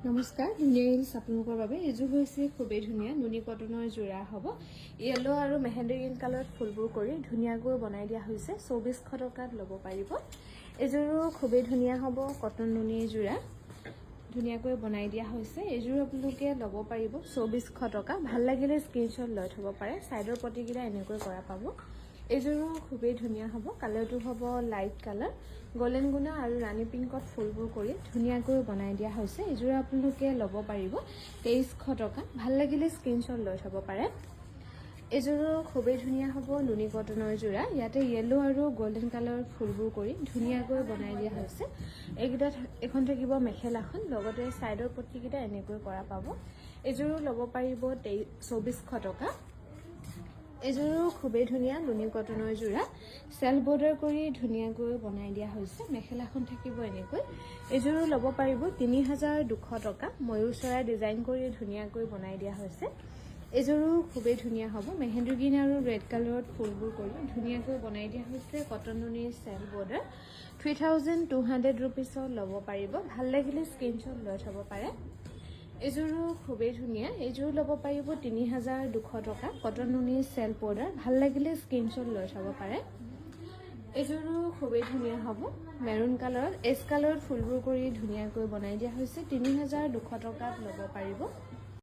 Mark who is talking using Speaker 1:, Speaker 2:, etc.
Speaker 1: নমস্কাৰ ধুনীয়া হিলছ আপোনালোকৰ বাবে এযোৰ হৈছে খুবেই ধুনীয়া নুনি কটনৰ যোৰা হ'ব য়েলো আৰু মেহেন্দি গ্ৰীণ কালাৰত ফুলবোৰ কৰি ধুনীয়াকৈ বনাই দিয়া হৈছে 2400 টকাত ল'ব পাৰিব এযোৰো খুবেই ধুনীয়া হ'ব কটন নুনি যোৰা ধুনীয়াকৈ বনাই দিয়া হৈছে এযোৰ আপোনালোকে ল'ব পাৰিব 2400 টকা ভাল লাগিলে স্ক্ৰিনশ্বট লৈ থব পাৰে সাইডৰ পটিকিটা এনেকৈ কৰা পাব এযোৰো খুবেই ধুনীয়া হ'ব কালাৰটো হ'ব লাইট কালাৰ গোল্ডেন গুনা আৰু ৰাণী পিংকত ফুলবোৰ কৰি ধুনীয়াকৈ বনাই দিয়া হৈছে এযোৰ আপোনালোকে ল'ব পাৰিব 2300 টকা ভাল লাগিলে স্ক্ৰিনশ্বট লৈ থব পাৰে এযোৰো খুবেই ধুনীয়া হ'ব নুনি কটনৰ যোৰা ইয়াতে য়েলো আৰু গোল্ডেন কালাৰৰ ফুলবোৰ কৰি ধুনীয়াকৈ বনাই দিয়া হৈছে এইকেইটা এখন থাকিব মেখেলাখন লগতে সাইডৰ পটিকিটা এনেকৈ কৰা পাব এযোৰো ল'ব পাৰিব 2400 টকা এযোৰো খুবেই ধুনীয়া নুনি কটনৰ যোৰা সেল বৰ্ডাৰ কৰি ধুনীয়াকৈ বনাই দিয়া হৈছে মেখেলাখন থাকিব এনেকৈ এযোৰো ল'ব পাৰিব 3200 টকা ময়ূৰ চৰাই ডিজাইন কৰি ধুনীয়াকৈ বনাই দিয়া হৈছে এযোৰো খুবেই ধুনীয়া হ'ব মেহেন্দি গ্ৰীণ আৰু ৰেড কালাৰত ফুলবোৰ কৰি ধুনীয়াকৈ বনাই দিয়া হৈছে কটন নুনিৰ সেল বৰ্ডাৰ 3200 ৰুপিছত ল'ব পাৰিব ভাল লাগিলে স্ক্ৰিনশ্বট লৈ থব পাৰে এযোৰো খুবেই ধুনীয়া এযোৰ ল'ব পাৰিব 3200 টকা কটন নুনিৰ সেল বৰ্ডাৰ ভাল লাগিলে স্ক্ৰিনশ্বট লৈ থব পাৰে এযোৰো খুবেই ধুনীয়া হ'ব মেৰুন কালাৰত এছ কালাৰত ফুলবোৰ কৰি ধুনীয়াকৈ বনাই দিয়া হৈছে 3200 টকাত ল'ব পাৰিব